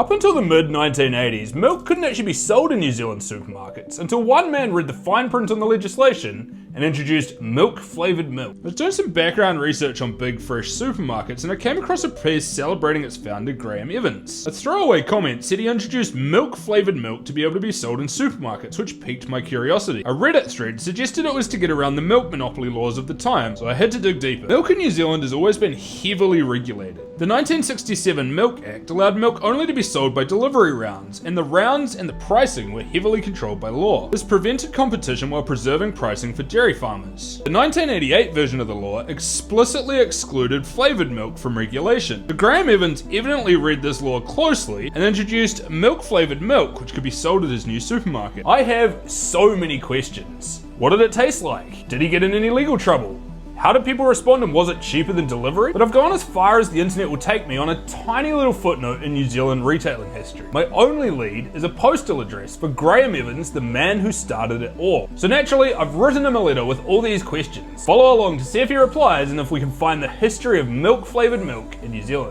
Up until the mid-1980s, milk couldn't actually be sold in New Zealand supermarkets until one man read the fine print on the legislation and introduced milk-flavoured milk. I was doing some background research on Big Fresh supermarkets and I came across a piece celebrating its founder, Graham Evans. A throwaway comment said he introduced milk-flavoured milk to be able to be sold in supermarkets, which piqued my curiosity. A Reddit thread suggested it was to get around the milk monopoly laws of the time, so I had to dig deeper. Milk in New Zealand has always been heavily regulated. The 1967 Milk Act allowed milk only to be sold by delivery rounds, and the rounds and the pricing were heavily controlled by law. This prevented competition while preserving pricing for dairy farmers. The 1988 version of the law explicitly excluded flavoured milk from regulation. But Graham Evans evidently read this law closely and introduced milk-flavoured milk, which could be sold at his new supermarket. I have so many questions. What did it taste like? Did he get in any legal trouble? How did people respond, and was it cheaper than delivery? But I've gone as far as the internet will take me on a tiny little footnote in New Zealand retailing history. My only lead is a postal address for Graham Evans, the man who started it all. So naturally, I've written him a letter with all these questions. Follow along to see if he replies and if we can find the history of milk-flavoured milk in New Zealand.